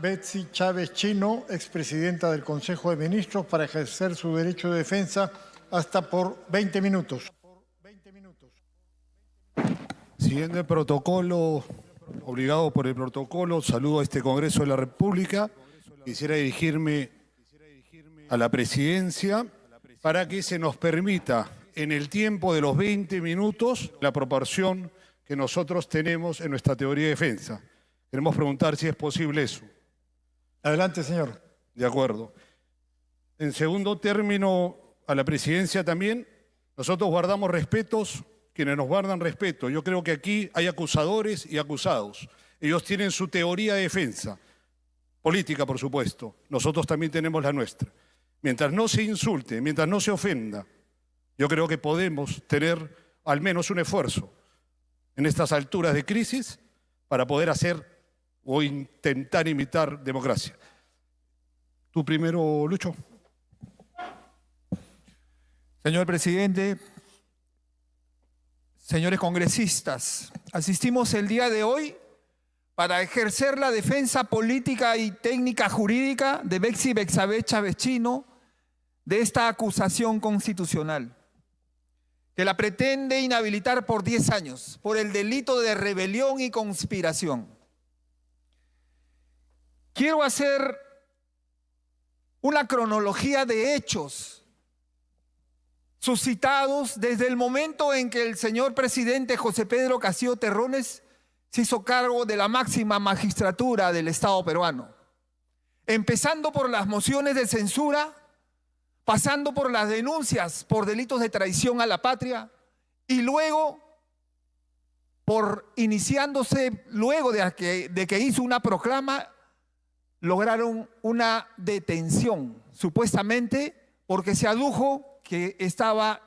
Betsy Chávez Chino, expresidenta del Consejo de Ministros, para ejercer su derecho de defensa hasta por 20 minutos. Siguiendo el protocolo, obligado por el protocolo, saludo a este Congreso de la República. Quisiera dirigirme a la Presidencia para que se nos permita, en el tiempo de los 20 minutos, la proporción que nosotros tenemos en nuestra teoría de defensa. Queremos preguntar si es posible eso. Adelante, señor. De acuerdo. En segundo término, a la Presidencia también, nosotros guardamos respetos, quienes nos guardan respeto. Yo creo que aquí hay acusadores y acusados. Ellos tienen su teoría de defensa, política, por supuesto. Nosotros también tenemos la nuestra. Mientras no se insulte, mientras no se ofenda, yo creo que podemos tener al menos un esfuerzo en estas alturas de crisis para poder hacer o intentar imitar democracia. Tú primero, Lucho. Señor presidente, señores congresistas, asistimos el día de hoy para ejercer la defensa política y técnica jurídica de Betsy Chávez Chino de esta acusación constitucional que la pretende inhabilitar por 10 años por el delito de rebelión y conspiración. Quiero hacer una cronología de hechos suscitados desde el momento en que el señor presidente José Pedro Castillo Terrones se hizo cargo de la máxima magistratura del Estado peruano, empezando por las mociones de censura, pasando por las denuncias por delitos de traición a la patria y luego iniciándose luego de que hizo una proclama, lograron una detención, supuestamente porque se adujo que estaba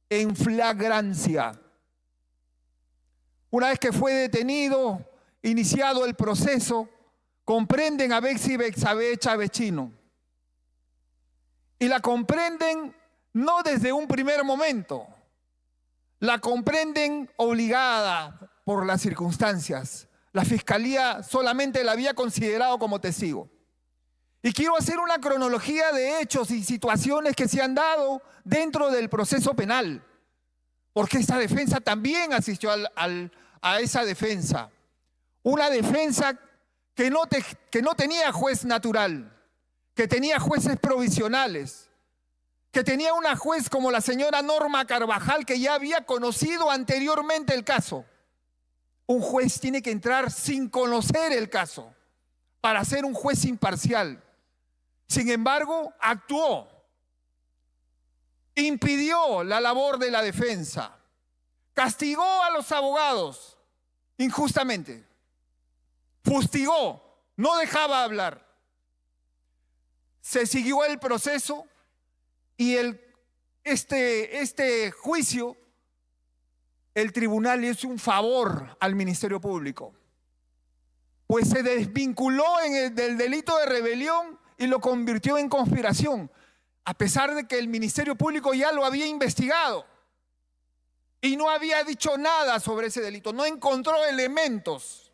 en flagrancia. Una vez que fue detenido, iniciado el proceso, comprenden a Betsy Chávez Chino. Y la comprenden no desde un primer momento, la comprenden obligada por las circunstancias. La Fiscalía solamente la había considerado como testigo. Y quiero hacer una cronología de hechos y situaciones que se han dado dentro del proceso penal, porque esta defensa también asistió a esa defensa. Una defensa que no tenía juez natural, que tenía jueces provisionales, que tenía una juez como la señora Norma Carvajal, que ya había conocido anteriormente el caso. Un juez tiene que entrar sin conocer el caso para ser un juez imparcial. Sin embargo, actuó, impidió la labor de la defensa, castigó a los abogados injustamente, fustigó, no dejaba hablar. Se siguió el proceso y este juicio, el tribunal le hizo un favor al Ministerio Público, pues se desvinculó del delito de rebelión y lo convirtió en conspiración, a pesar de que el Ministerio Público ya lo había investigado y no había dicho nada sobre ese delito, no encontró elementos.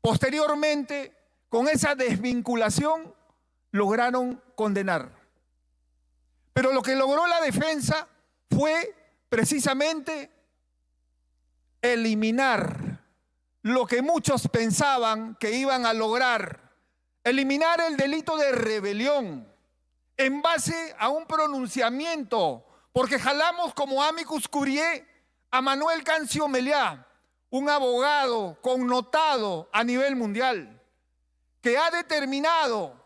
Posteriormente, con esa desvinculación, lograron condenar. Pero lo que logró la defensa fue precisamente eliminar lo que muchos pensaban que iban a lograr, eliminar el delito de rebelión en base a un pronunciamiento, porque jalamos como amicus curiae a Manuel Cancio Meliá, un abogado connotado a nivel mundial, que ha determinado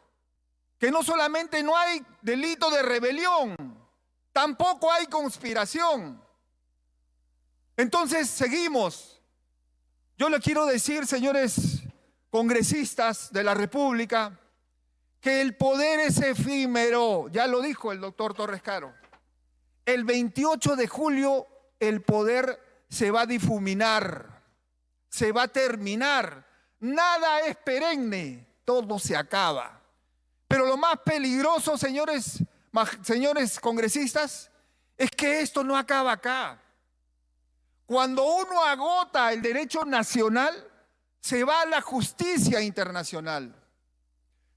que no solamente no hay delito de rebelión, tampoco hay conspiración. Entonces seguimos. Yo le quiero decir, señores congresistas de la República, que el poder es efímero, ya lo dijo el doctor Torres Caro. El 28 de julio el poder se va a difuminar, se va a terminar. Nada es perenne, todo se acaba. Pero lo más peligroso, señores congresistas, es que esto no acaba acá. Cuando uno agota el derecho nacional, se va a la justicia internacional.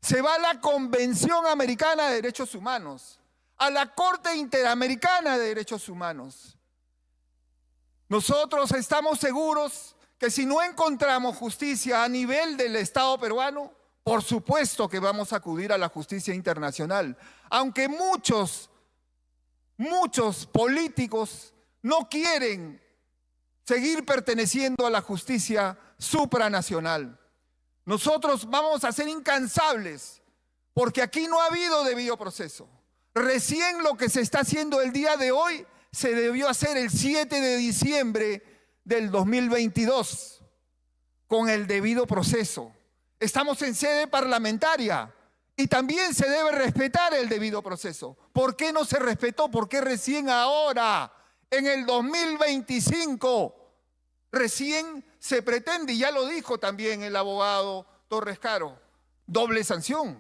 se va a la Convención Americana de Derechos Humanos, a la Corte Interamericana de Derechos Humanos. Nosotros estamos seguros que si no encontramos justicia a nivel del Estado peruano, por supuesto que vamos a acudir a la justicia internacional. Aunque muchos políticos no quieren seguir perteneciendo a la justicia supranacional. Nosotros vamos a ser incansables, porque aquí no ha habido debido proceso. Recién lo que se está haciendo el día de hoy se debió hacer el 7 de diciembre del 2022, con el debido proceso. Estamos en sede parlamentaria y también se debe respetar el debido proceso. ¿Por qué no se respetó? ¿Por qué recién ahora, en el 2025, recién se pretende, y ya lo dijo también el abogado Torres Caro, doble sanción?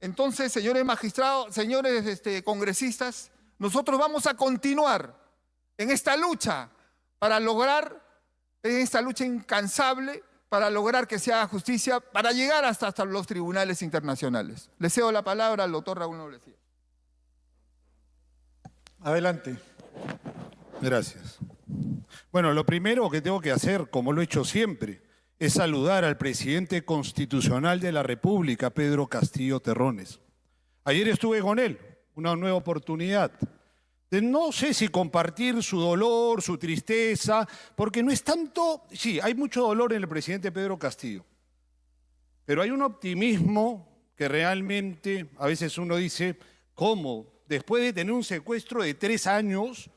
Entonces, señores magistrados, señores congresistas, nosotros vamos a continuar en esta lucha para lograr, en esta lucha incansable, para lograr que se haga justicia, para llegar hasta los tribunales internacionales. Le cedo la palabra al doctor Raúl Noblesía. Adelante. Gracias. Bueno, lo primero que tengo que hacer, como lo he hecho siempre, es saludar al presidente constitucional de la República, Pedro Castillo Terrones. Ayer estuve con él, una nueva oportunidad. No sé si compartir su dolor, su tristeza, porque no es tanto... Sí, hay mucho dolor en el presidente Pedro Castillo, pero hay un optimismo que realmente a veces uno dice, ¿cómo? Después de tener un secuestro de 3 años,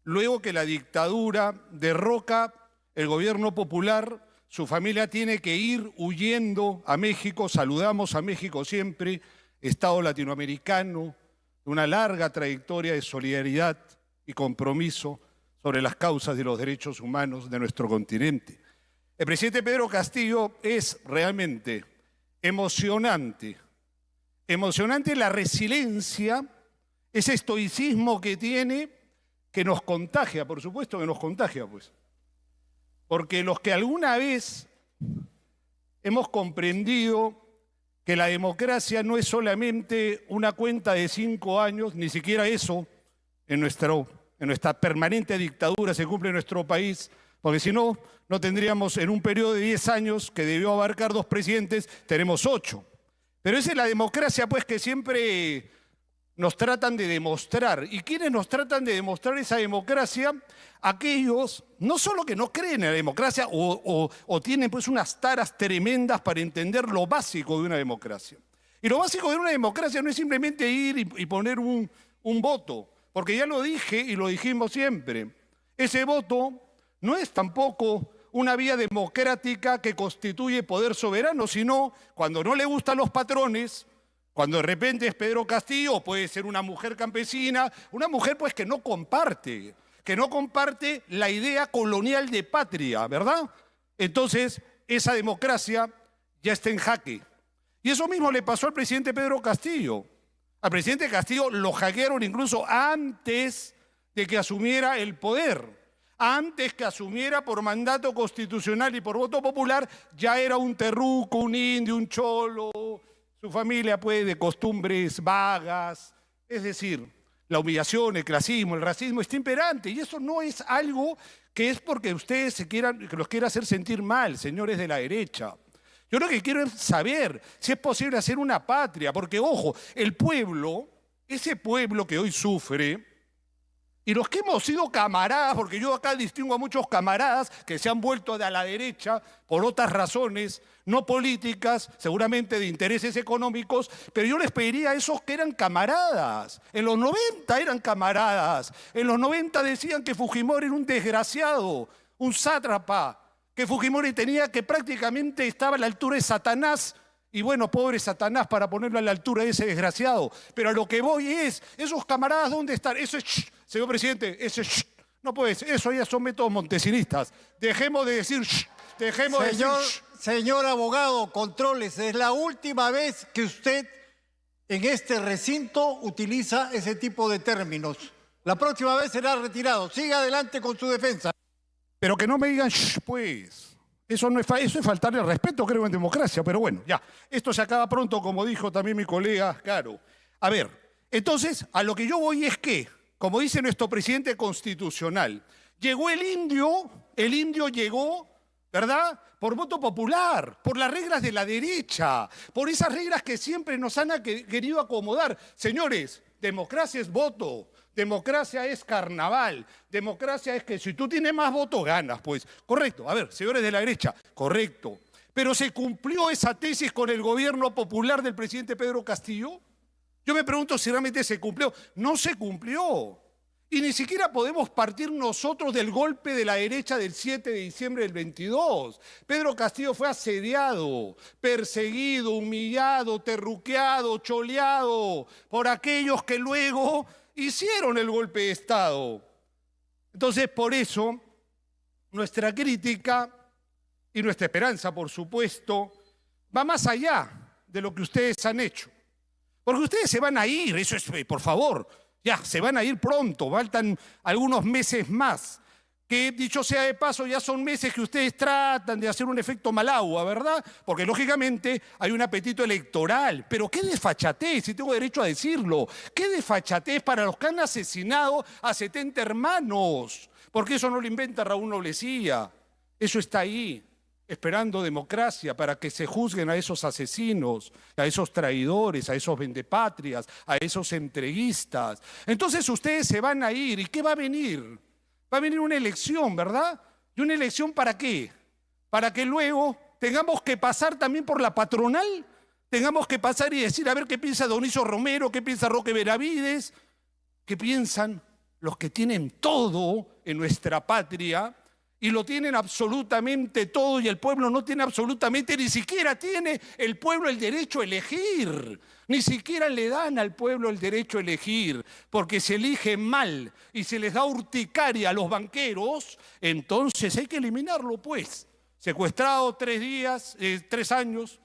luego que la dictadura derroca el gobierno popular, su familia tiene que ir huyendo a México. Saludamos a México siempre, Estado latinoamericano, una larga trayectoria de solidaridad y compromiso sobre las causas de los derechos humanos de nuestro continente. El presidente Pedro Castillo es realmente emocionante la resiliencia, ese estoicismo que tiene, que nos contagia, por supuesto que nos contagia, pues. Porque los que alguna vez hemos comprendido que la democracia no es solamente una cuenta de 5 años, ni siquiera eso en nuestra permanente dictadura se cumple en nuestro país, porque si no, no tendríamos en un periodo de 10 años que debió abarcar 2 presidentes, tenemos 8. Pero esa es la democracia, pues, que siempre nos tratan de demostrar. ¿Y quiénes nos tratan de demostrar esa democracia? Aquellos, no solo que no creen en la democracia o tienen pues unas taras tremendas para entender lo básico de una democracia. Y lo básico de una democracia no es simplemente ir y poner un voto, porque ya lo dije y lo dijimos siempre. Ese voto no es tampoco una vía democrática que constituye poder soberano, sino cuando no le gustan los patrones, cuando de repente es Pedro Castillo, puede ser una mujer campesina, una mujer pues que no comparte la idea colonial de patria, ¿verdad? Entonces, esa democracia ya está en jaque. Y eso mismo le pasó al presidente Pedro Castillo. Al presidente Castillo lo hackearon incluso antes de que asumiera el poder. Antes que asumiera por mandato constitucional y por voto popular, ya era un terruco, un indio, un cholo, su familia pues de costumbres vagas. Es decir, la humillación, el clasismo, el racismo está imperante. Y eso no es algo que es porque ustedes que los quiera hacer sentir mal, señores de la derecha. Yo lo que quiero es saber si es posible hacer una patria, porque ojo, el pueblo, ese pueblo que hoy sufre, y los que hemos sido camaradas, porque yo acá distingo a muchos camaradas que se han vuelto de la derecha por otras razones, no políticas, seguramente de intereses económicos, pero yo les pediría a esos que eran camaradas. En los 90 eran camaradas. En los 90 decían que Fujimori era un desgraciado, un sátrapa, que Fujimori que prácticamente estaba a la altura de Satanás. Y bueno, pobre Satanás para ponerlo a la altura de ese desgraciado. Pero a lo que voy es, esos camaradas, ¿dónde están? Eso es, señor presidente, ese no puede ser. Eso ya son métodos montesinistas. Dejemos de decir, dejemos de decir. Señor abogado, controles, es la última vez que usted en este recinto utiliza ese tipo de términos. La próxima vez será retirado. Siga adelante con su defensa. Pero que no me digan, pues. Eso es faltarle al respeto, creo, en democracia. Pero bueno, ya. Esto se acaba pronto, como dijo también mi colega Caro. A ver, entonces, a lo que yo voy es que, como dice nuestro presidente constitucional, llegó el indio llegó, ¿verdad?, por voto popular, por las reglas de la derecha, por esas reglas que siempre nos han querido acomodar. Señores, democracia es voto, democracia es carnaval, democracia es que si tú tienes más votos ganas, pues. Correcto, a ver, señores de la derecha, correcto. Pero ¿se cumplió esa tesis con el gobierno popular del presidente Pedro Castillo? Yo me pregunto si realmente se cumplió. No se cumplió. Y ni siquiera podemos partir nosotros del golpe de la derecha del 7 de diciembre del 22. Pedro Castillo fue asediado, perseguido, humillado, terruqueado, choleado por aquellos que luego hicieron el golpe de Estado. Entonces, por eso, nuestra crítica y nuestra esperanza, por supuesto, va más allá de lo que ustedes han hecho. Porque ustedes se van a ir, eso es, por favor, ya, se van a ir pronto, faltan algunos meses más, que dicho sea de paso ya son meses que ustedes tratan de hacer un efecto malagua, ¿verdad? Porque lógicamente hay un apetito electoral, pero qué desfachatez, si tengo derecho a decirlo, qué desfachatez para los que han asesinado a 70 hermanos, porque eso no lo inventa Raúl Noblesía, eso está ahí, esperando democracia para que se juzguen a esos asesinos, a esos traidores, a esos vendepatrias, a esos entreguistas. Entonces ustedes se van a ir, ¿y qué va a venir? Va a venir una elección, ¿verdad? ¿Y una elección para qué? Para que luego tengamos que pasar también por la patronal, tengamos que pasar y decir, a ver qué piensa Dionisio Romero, qué piensa Roque Benavides, qué piensan los que tienen todo en nuestra patria, y lo tienen absolutamente todo y el pueblo no tiene absolutamente, ni siquiera tiene el pueblo el derecho a elegir. Ni siquiera le dan al pueblo el derecho a elegir, porque se elige mal y se les da urticaria a los banqueros, entonces hay que eliminarlo, pues. Secuestrado 3 años,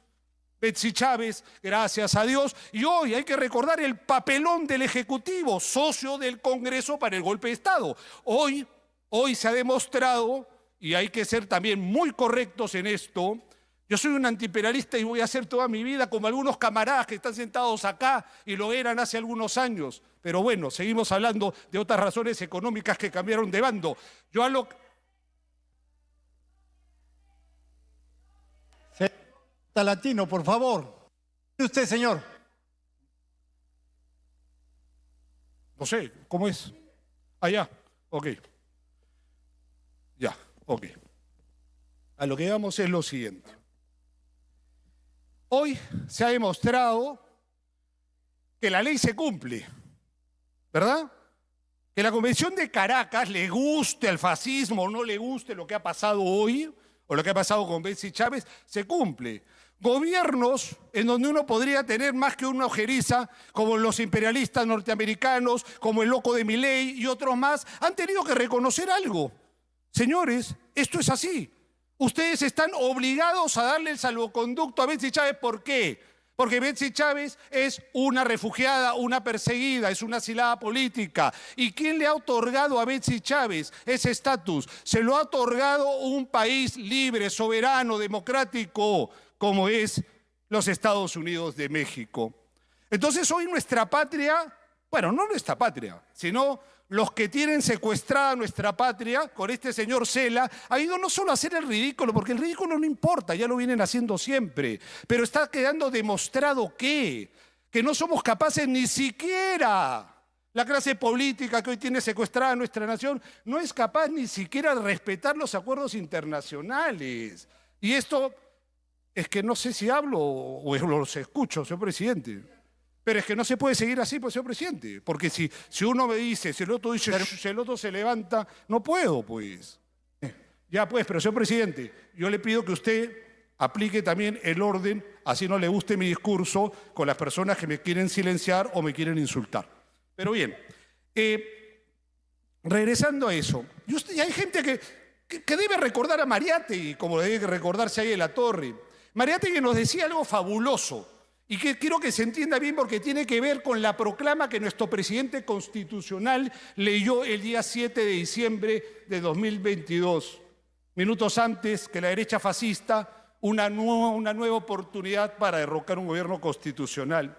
Betsy Chávez, gracias a Dios, y hoy hay que recordar el papelón del Ejecutivo, socio del Congreso para el golpe de Estado. Hoy se ha demostrado, y hay que ser también muy correctos en esto, yo soy un antiimperialista y voy a ser toda mi vida como algunos camaradas que están sentados acá y lo eran hace algunos años. Pero bueno, seguimos hablando de otras razones económicas que cambiaron de bando. Latino, por favor. ¿Y usted, señor? No sé, ¿cómo es? Allá, ok. Ya, ok. A lo que vamos es lo siguiente. Hoy se ha demostrado que la ley se cumple, ¿verdad? Que la Convención de Caracas, le guste al fascismo o no le guste lo que ha pasado hoy, o lo que ha pasado con Betsy Chávez, se cumple. Gobiernos en donde uno podría tener más que una ojeriza, como los imperialistas norteamericanos, como el loco de Milei y otros más, han tenido que reconocer algo. Señores, esto es así. Ustedes están obligados a darle el salvoconducto a Betsy Chávez. ¿Por qué? Porque Betsy Chávez es una refugiada, una perseguida, es una asilada política. ¿Y quién le ha otorgado a Betsy Chávez ese estatus? Se lo ha otorgado un país libre, soberano, democrático, como es los Estados Unidos de México. Entonces hoy nuestra patria, bueno, no nuestra patria, sino los que tienen secuestrada nuestra patria, con este señor Cela, ha ido no solo a hacer el ridículo, porque el ridículo no importa, ya lo vienen haciendo siempre, pero está quedando demostrado que no somos capaces ni siquiera, la clase política que hoy tiene secuestrada nuestra nación, no es capaz ni siquiera de respetar los acuerdos internacionales. Y esto es que no sé si hablo o los escucho, señor presidente. Pero es que no se puede seguir así, pues, señor presidente. Porque si uno me dice, si el otro dice, si el otro se levanta, no puedo, pues. Ya, pues, pero, señor presidente, yo le pido que usted aplique también el orden, así no le guste mi discurso, con las personas que me quieren silenciar o me quieren insultar. Pero bien, regresando a eso, y hay gente que debe recordar a Mariátegui, como debe recordarse ahí de la Torre. Mariátegui nos decía algo fabuloso. Y que quiero que se entienda bien porque tiene que ver con la proclama que nuestro presidente constitucional leyó el día 7 de diciembre de 2022. minutos antes que la derecha fascista, una nueva oportunidad para derrocar un gobierno constitucional.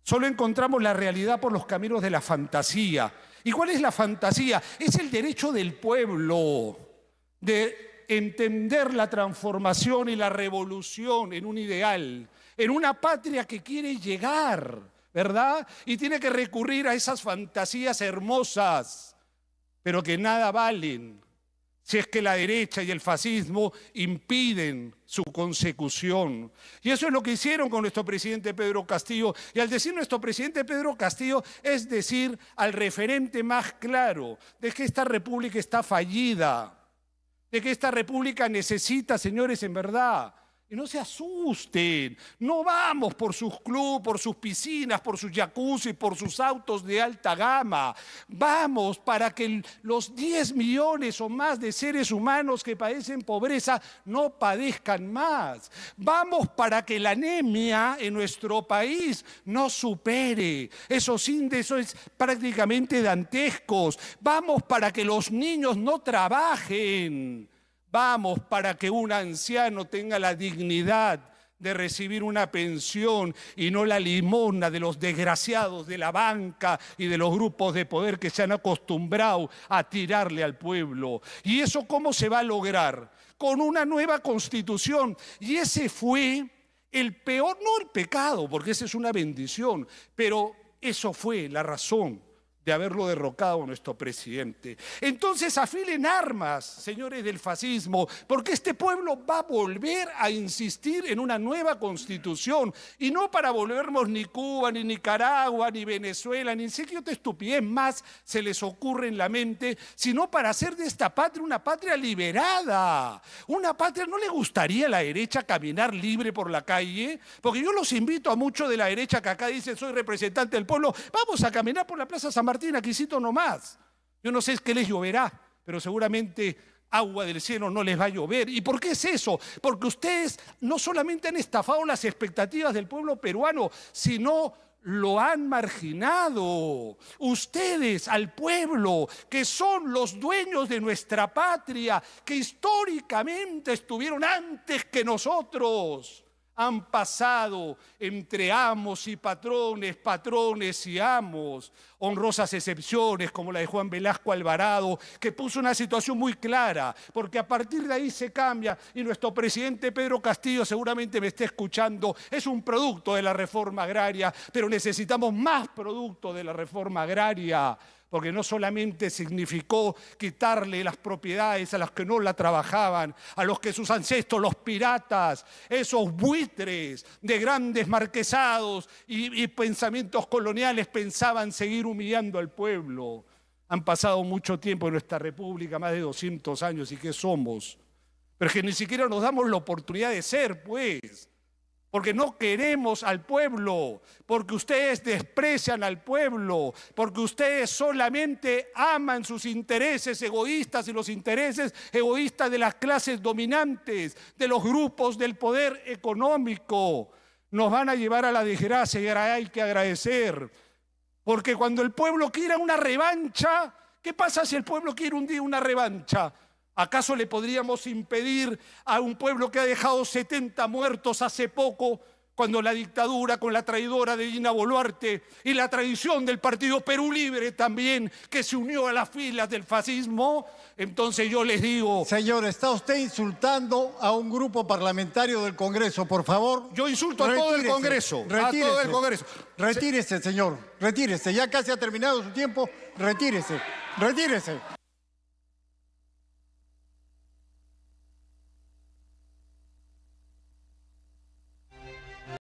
Solo encontramos la realidad por los caminos de la fantasía. ¿Y cuál es la fantasía? Es el derecho del pueblo de entender la transformación y la revolución en un ideal, en una patria que quiere llegar, ¿verdad? Y tiene que recurrir a esas fantasías hermosas, pero que nada valen si es que la derecha y el fascismo impiden su consecución. Y eso es lo que hicieron con nuestro presidente Pedro Castillo. Y al decir nuestro presidente Pedro Castillo, es decir, al referente más claro de que esta república está fallida, de que esta república necesita, señores, en verdad. Y no se asusten, no vamos por sus clubes, por sus piscinas, por sus jacuzzi, por sus autos de alta gama. Vamos para que los 10 millones o más de seres humanos que padecen pobreza no padezcan más. Vamos para que la anemia en nuestro país no supere esos índices prácticamente dantescos. Vamos para que los niños no trabajen. Vamos para que un anciano tenga la dignidad de recibir una pensión y no la limosna de los desgraciados de la banca y de los grupos de poder que se han acostumbrado a tirarle al pueblo. ¿Y eso cómo se va a lograr? Con una nueva constitución. Y ese fue el peor, no el pecado, porque esa es una bendición, pero eso fue la razón de haberlo derrocado a nuestro presidente. Entonces afilen armas, señores del fascismo, porque este pueblo va a volver a insistir en una nueva constitución, y no para volvernos ni Cuba, ni Nicaragua, ni Venezuela, ni sé qué otra estupidez más se les ocurre en la mente, sino para hacer de esta patria una patria liberada. Una patria, ¿no le gustaría a la derecha caminar libre por la calle? Porque yo los invito a muchos de la derecha que acá dicen soy representante del pueblo, vamos a caminar por la Plaza San Martín, aquícito nomás. Yo no sé qué les lloverá, pero seguramente agua del cielo no les va a llover. ¿Y por qué es eso? Porque ustedes no solamente han estafado las expectativas del pueblo peruano, sino lo han marginado. Ustedes al pueblo, que son los dueños de nuestra patria, que históricamente estuvieron antes que nosotros, han pasado entre amos y patrones, patrones y amos, honrosas excepciones como la de Juan Velasco Alvarado, que puso una situación muy clara, porque a partir de ahí se cambia, y nuestro presidente Pedro Castillo seguramente me está escuchando, es un producto de la reforma agraria, pero necesitamos más producto de la reforma agraria, porque no solamente significó quitarle las propiedades a los que no la trabajaban, a los que sus ancestros, los piratas, esos buitres de grandes marquesados y pensamientos coloniales pensaban seguir humillando al pueblo. Han pasado mucho tiempo en nuestra república, más de 200 años, ¿y qué somos? Pero es que ni siquiera nos damos la oportunidad de ser, pues. Porque no queremos al pueblo, porque ustedes desprecian al pueblo, porque ustedes solamente aman sus intereses egoístas y los intereses egoístas de las clases dominantes, de los grupos del poder económico. Nos van a llevar a la desgracia y ahora hay que agradecer, porque cuando el pueblo quiera una revancha, ¿qué pasa si el pueblo quiere un día una revancha? ¿Acaso le podríamos impedir a un pueblo que ha dejado 70 muertos hace poco, cuando la dictadura con la traidora de Dina Boluarte y la traición del Partido Perú Libre también, que se unió a las filas del fascismo? Entonces yo les digo... Señor, está usted insultando a un grupo parlamentario del Congreso, por favor. Yo insulto a todo el Congreso. Retírese, a todo el Congreso. Retírese, señor. Retírese. Ya casi ha terminado su tiempo. Retírese. Retírese.